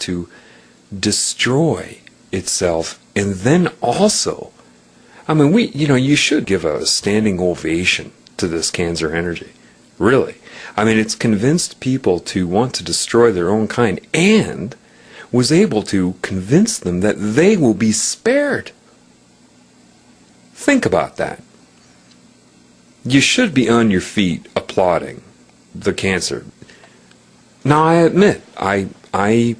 to destroy itself. And then also, I mean, you should give a standing ovation to this cancer energy. Really. I mean, it's convinced people to want to destroy their own kind and was able to convince them that they will be spared. Think about that. You should be on your feet applauding the cancer. Now, I admit, I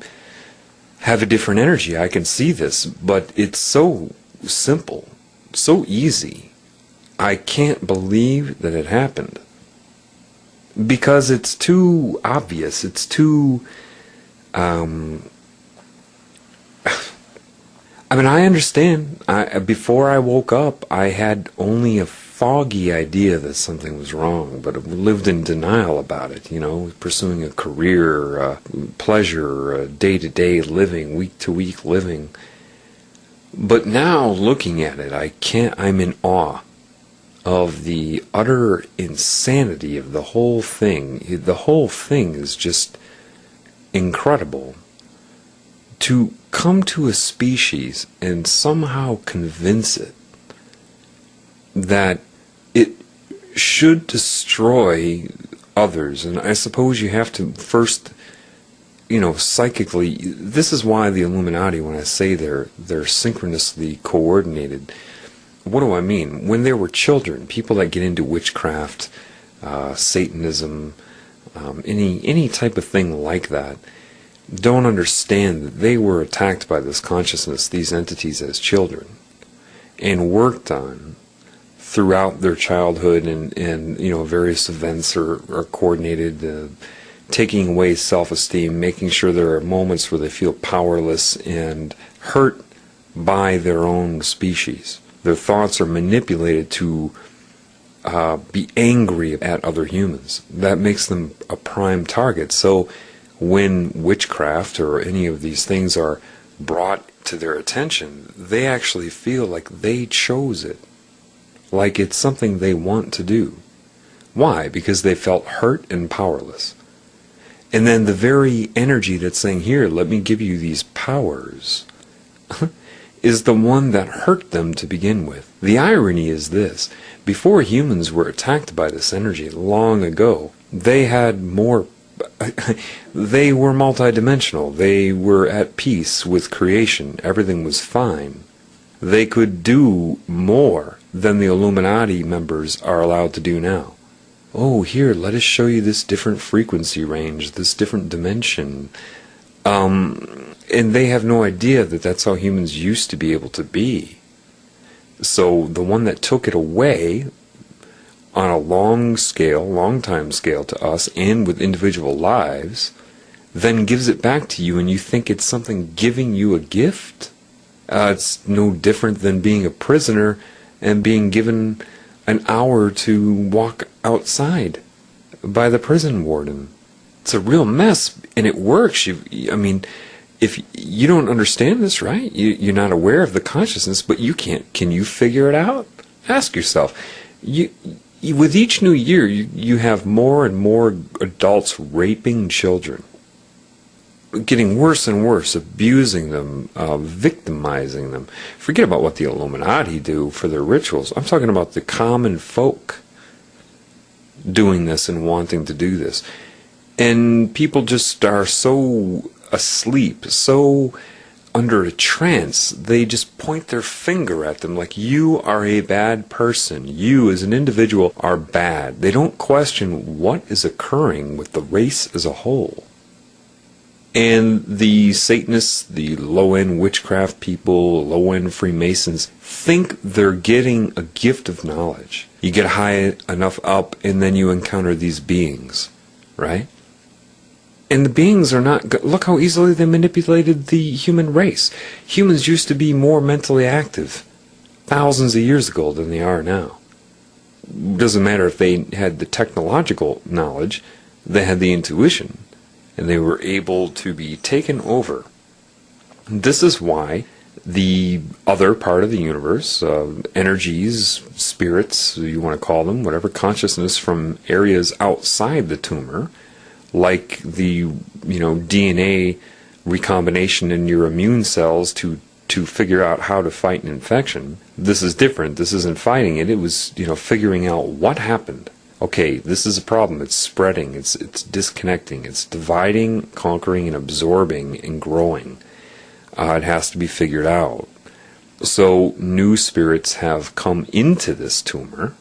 have a different energy. I can see this, but it's so simple, so easy. I can't believe that it happened. Because it's too obvious. It's too... I mean, I understand. Before I woke up, I had only a foggy idea that something was wrong, but I lived in denial about it, pursuing a career, pleasure, day-to-day living, week-to-week living. But now, looking at it, I'm in awe of the utter insanity of the whole thing. The whole thing is just incredible. To come to a species and somehow convince it that it should destroy others. And I suppose you have to first, psychically, this is why the Illuminati, when I say they're synchronously coordinated, what do I mean? When there were children, people that get into witchcraft, Satanism, any type of thing like that, don't understand that they were attacked by this consciousness, these entities, as children, and worked on throughout their childhood, and various events are coordinated, taking away self-esteem, making sure there are moments where they feel powerless and hurt by their own species. Their thoughts are manipulated to be angry at other humans. That makes them a prime target. So when witchcraft or any of these things are brought to their attention, they actually feel like they chose it, like it's something they want to do. Why? Because they felt hurt and powerless. And then the very energy that's saying, here, let me give you these powers, is the one that hurt them to begin with. The irony is this: before humans were attacked by this energy long ago, they had more they were multidimensional. They were at peace with creation. Everything was fine. They could do more than the Illuminati members are allowed to do now. Oh, here, let us show you this different frequency range, this different dimension. And they have no idea that that's how humans used to be able to be. So the one that took it away on a long time scale to us, and with individual lives, then gives it back to you, and you think it's something giving you a gift? It's no different than being a prisoner and being given an hour to walk outside by the prison warden. It's a real mess, and it works. If you don't understand this, right? You're not aware of the consciousness, but you can't. Can you figure it out? Ask yourself. With each new year, you have more and more adults raping children, getting worse and worse, abusing them, victimizing them. Forget about what the Illuminati do for their rituals. I'm talking about the common folk doing this and wanting to do this. And people just are so asleep, so under a trance, they just point their finger at them like, you are a bad person. You as an individual are bad. They don't question what is occurring with the race as a whole. And the Satanists, the low-end witchcraft people, low-end Freemasons, think they're getting a gift of knowledge. You get high enough up and then you encounter these beings, right? And the beings are not... Look how easily they manipulated the human race. Humans used to be more mentally active thousands of years ago than they are now. It doesn't matter if they had the technological knowledge, they had the intuition, and they were able to be taken over. This is why the other part of the universe, energies, spirits, you want to call them, whatever, consciousness from areas outside the tumor, like the DNA recombination in your immune cells to figure out how to fight an infection. This is different. This isn't fighting it. It was, figuring out what happened. Okay, this is a problem. It's spreading. It's disconnecting. It's dividing, conquering, and absorbing and growing. It has to be figured out. So new spirits have come into this tumor.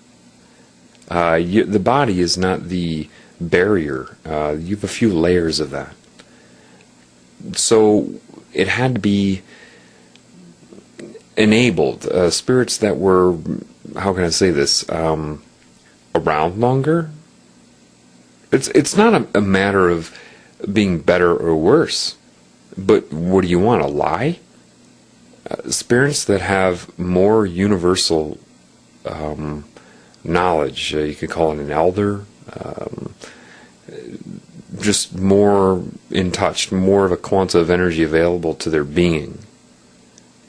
The body is not the barrier. You have a few layers of that. So it had to be enabled. Spirits that were, how can I say this, around longer. It's not a matter of being better or worse, but what do you want, a lie? Spirits that have more universal knowledge, you could call it an elder, just more in touch, more of a quanta of energy available to their being,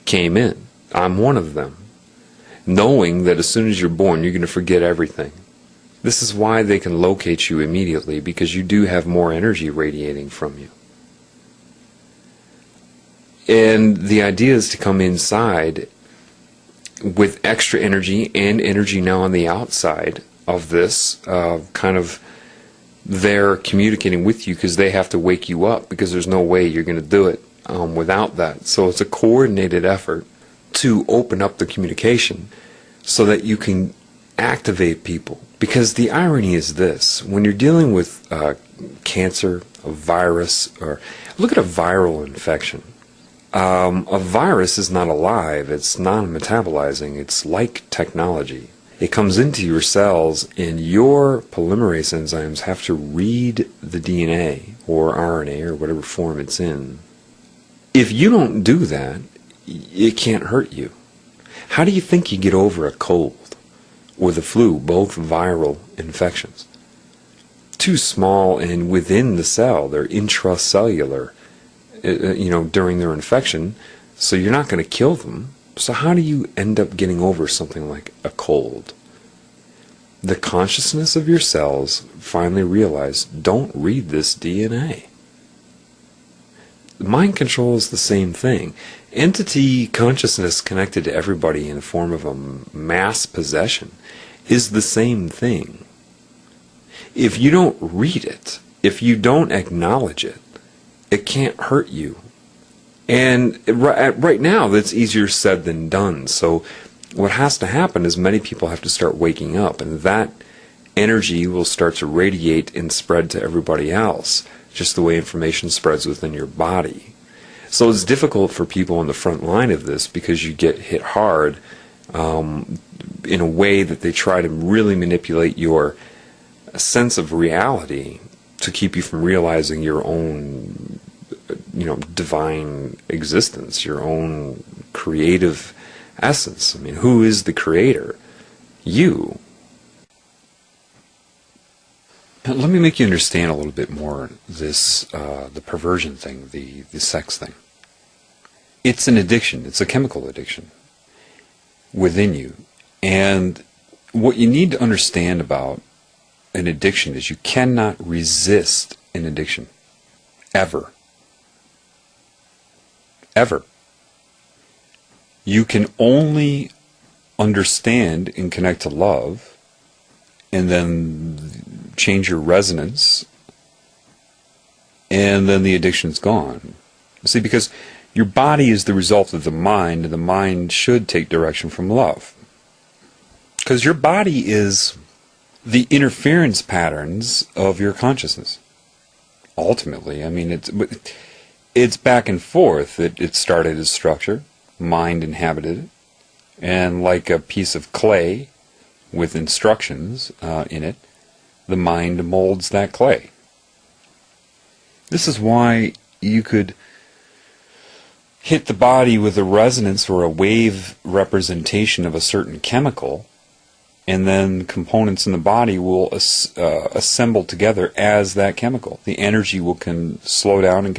came in. I'm one of them, knowing that as soon as you're born, you're going to forget everything. This is why they can locate you immediately, because you do have more energy radiating from you. And the idea is to come inside with extra energy and energy now on the outside of this, kind of they're communicating with you because they have to wake you up, because there's no way you're going to do it without that. So it's a coordinated effort to open up the communication so that you can activate people. Because the irony is this: when you're dealing with cancer, a virus, or look at a viral infection. A virus is not alive, it's non-metabolizing, it's like technology. It comes into your cells, and your polymerase enzymes have to read the DNA or RNA or whatever form it's in. If you don't do that, it can't hurt you. How do you think you get over a cold or the flu, both viral infections? Too small, and within the cell, they're intracellular, during their infection, so you're not going to kill them. So how do you end up getting over something like a cold? The consciousness of your cells finally realize, don't read this DNA. Mind control is the same thing. Entity consciousness connected to everybody in the form of a mass possession is the same thing. If you don't read it, if you don't acknowledge it, it can't hurt you. And right now, that's easier said than done. So what has to happen is many people have to start waking up, and that energy will start to radiate and spread to everybody else, just the way information spreads within your body. So it's difficult for people on the front line of this, because you get hit hard in a way that they try to really manipulate your sense of reality to keep you from realizing your own, divine existence, your own creative essence. I mean, who is the creator? You. Now, let me make you understand a little bit more this, the perversion thing, the sex thing. It's an addiction. It's a chemical addiction within you. And what you need to understand about an addiction is you cannot resist an addiction. Ever. Ever. You can only understand and connect to love, and then change your resonance, and then the addiction's gone. See, because your body is the result of the mind, and the mind should take direction from love. Because your body is the interference patterns of your consciousness. Ultimately, I mean, it's back and forth. It started as structure, mind inhabited it, and like a piece of clay with instructions in it, the mind molds that clay. This is why you could hit the body with a resonance or a wave representation of a certain chemical, and then components in the body will assemble together as that chemical. The energy will slow down and